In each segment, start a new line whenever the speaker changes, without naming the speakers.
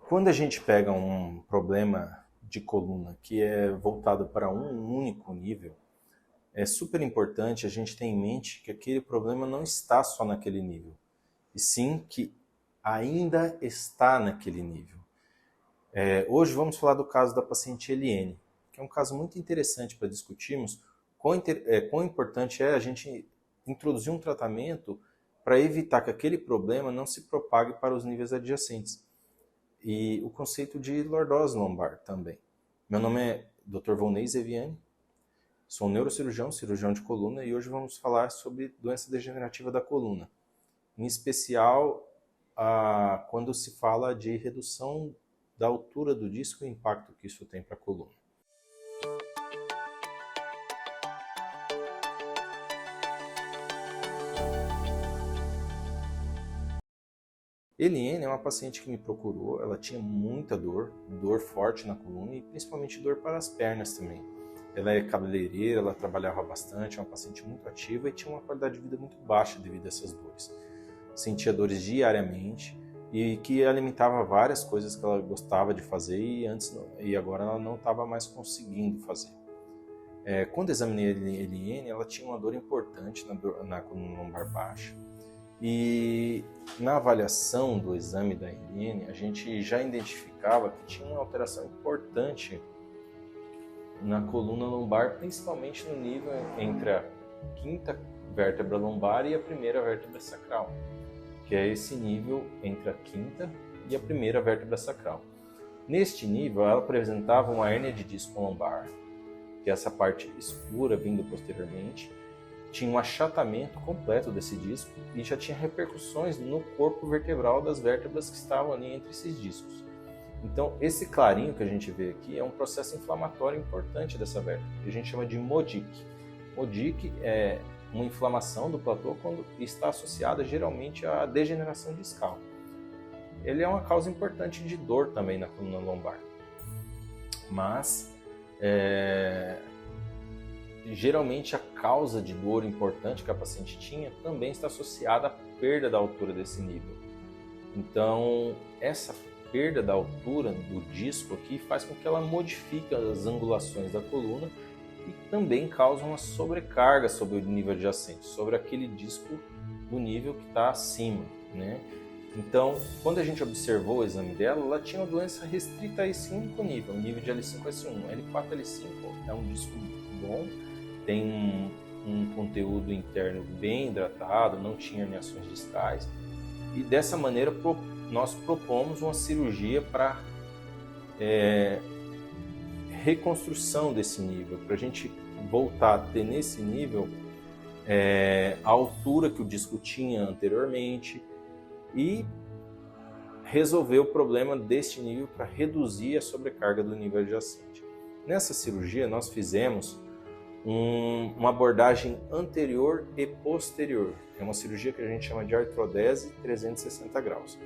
Quando a gente pega um problema de coluna que é voltado para um único nível, é super importante a gente ter em mente que aquele problema não está só naquele nível, e sim que ainda está naquele nível. Hoje vamos falar do caso da paciente Eliene, que é um caso muito interessante para discutirmos quão importante é a gente introduzir um tratamento para evitar que aquele problema não se propague para os níveis adjacentes. E o conceito de lordose lombar também. Meu nome é Dr. Volney Zeviani, sou neurocirurgião, cirurgião de coluna, e hoje vamos falar sobre doença degenerativa da coluna. Em especial, quando se fala de redução da altura do disco e o impacto que isso tem para a coluna. Eliene é uma paciente que me procurou, ela tinha muita dor forte na coluna e principalmente dor para as pernas também. Ela é cabeleireira, ela trabalhava bastante, é uma paciente muito ativa e tinha uma qualidade de vida muito baixa devido a essas dores. Sentia dores diariamente e que alimentava várias coisas que ela gostava de fazer e agora ela não estava mais conseguindo fazer. Quando examinei a Eliene, ela tinha uma dor importante na coluna lombar baixa. E na avaliação do exame da Eliene, a gente já identificava que tinha uma alteração importante na coluna lombar, principalmente no nível entre a quinta vértebra lombar e a primeira vértebra sacral, que é esse nível entre a quinta e a primeira vértebra sacral. Neste nível, ela apresentava uma hérnia de disco lombar, que é essa parte escura vindo posteriormente, tinha um achatamento completo desse disco e já tinha repercussões no corpo vertebral das vértebras que estavam ali entre esses discos. Então, esse clarinho que a gente vê aqui é um processo inflamatório importante dessa vértebra, que a gente chama de MODIC. MODIC é uma inflamação do platô quando está associada geralmente à degeneração discal. Ele é uma causa importante de dor também na coluna lombar. Mas, geralmente a causa de dor importante que a paciente tinha também está associada à perda da altura desse nível. Então, essa perda da altura do disco aqui faz com que ela modifique as angulações da coluna e também causa uma sobrecarga sobre o nível adjacente, sobre aquele disco do nível que está acima, né? Então, quando a gente observou o exame dela, ela tinha uma doença restrita a esse único nível, o nível de L5 S1. L4 L5 é um disco bom, tem um conteúdo interno bem hidratado, não tinha herniações distais, e dessa maneira nós propomos uma cirurgia para reconstrução desse nível, para a gente voltar a ter nesse nível a altura que o disco tinha anteriormente e resolver o problema deste nível para reduzir a sobrecarga do nível adjacente. Nessa cirurgia nós fizemos uma abordagem anterior e posterior. É uma cirurgia que a gente chama de artrodese 360 graus,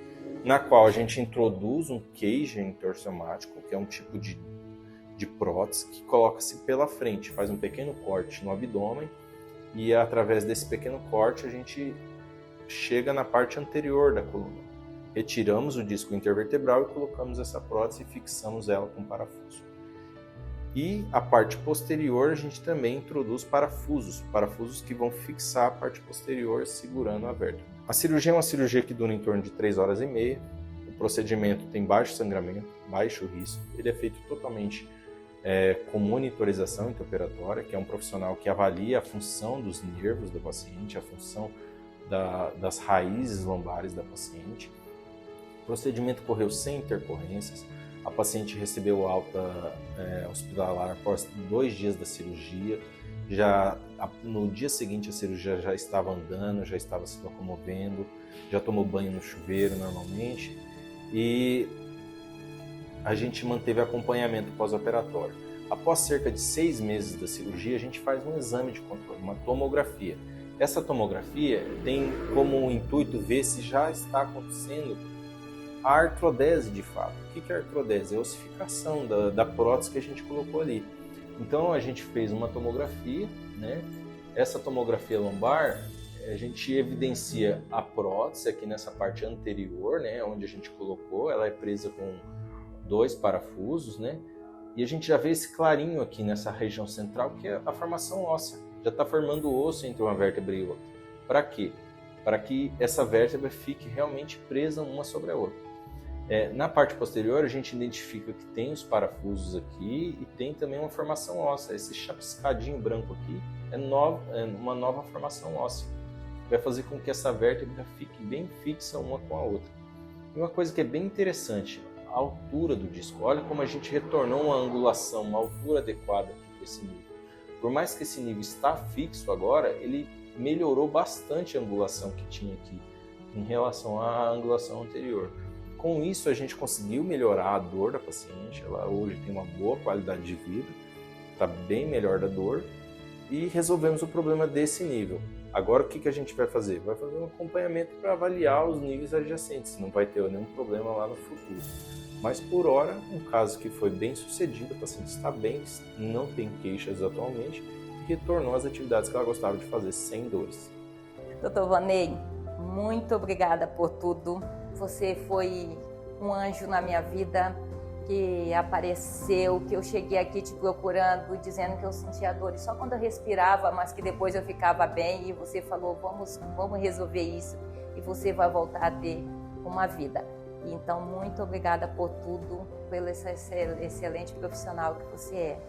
na qual a gente introduz um cage interosseomático, que é um tipo de prótese que coloca-se pela frente, faz um pequeno corte no abdômen e através desse pequeno corte a gente chega na parte anterior da coluna. Retiramos o disco intervertebral e colocamos essa prótese e fixamos ela com parafuso. E a parte posterior a gente também introduz parafusos que vão fixar a parte posterior segurando a vértebra. A cirurgia é uma cirurgia que dura em torno de 3 horas e meia. O procedimento tem baixo sangramento, baixo risco. Ele é feito totalmente com monitorização intraoperatória, que é um profissional que avalia a função dos nervos do paciente, a função das raízes lombares da paciente. O procedimento correu sem intercorrências. A paciente recebeu alta hospitalar após 2 dias da cirurgia. No dia seguinte a cirurgia já estava andando, já estava se locomovendo, já tomou banho no chuveiro normalmente e a gente manteve acompanhamento pós-operatório. Após cerca de 6 meses da cirurgia, a gente faz um exame de controle, uma tomografia. Essa tomografia tem como intuito ver se já está acontecendo a artrodese de fato. O que é artrodese? É a ossificação da prótese que a gente colocou ali. Então a gente fez uma tomografia, né? Essa tomografia lombar a gente evidencia a prótese aqui nessa parte anterior, né, onde a gente colocou, ela é presa com 2 parafusos, né, e a gente já vê esse clarinho aqui nessa região central, que é a formação óssea. Já está formando osso entre uma vértebra e outra. Para quê? Para que essa vértebra fique realmente presa uma sobre a outra. Na parte posterior, a gente identifica que tem os parafusos aqui e tem também uma formação óssea. Esse chapiscadinho branco aqui é uma nova formação óssea. Vai fazer com que essa vértebra fique bem fixa uma com a outra. E uma coisa que é bem interessante, a altura do disco. Olha como a gente retornou uma angulação, uma altura adequada aqui para esse nível. Por mais que esse nível está fixo agora, ele melhorou bastante a angulação que tinha aqui em relação à angulação anterior. Com isso, a gente conseguiu melhorar a dor da paciente. Ela hoje tem uma boa qualidade de vida, está bem melhor da dor e resolvemos o problema desse nível. Agora, o que a gente vai fazer? Vai fazer um acompanhamento para avaliar os níveis adjacentes, não vai ter nenhum problema lá no futuro. Mas, por hora, um caso que foi bem sucedido, a paciente está bem, não tem queixas atualmente e retornou às atividades que ela gostava de fazer sem dores.
Doutor Vaney, muito obrigada por tudo. Você foi um anjo na minha vida, que apareceu, que eu cheguei aqui te procurando, dizendo que eu sentia dor só quando eu respirava, mas que depois eu ficava bem, e você falou, vamos resolver isso e você vai voltar a ter uma vida. Então, muito obrigada por tudo, pelo esse excelente profissional que você é.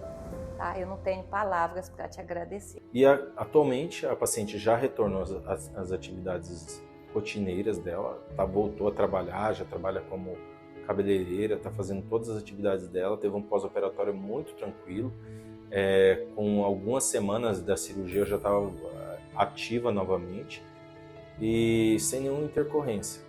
Tá? Eu não tenho palavras para te agradecer.
E atualmente a paciente já retornou às atividades rotineiras dela, voltou a trabalhar, já trabalha como cabeleireira, está fazendo todas as atividades dela, teve um pós-operatório muito tranquilo, com algumas semanas da cirurgia eu já estava ativa novamente e sem nenhuma intercorrência.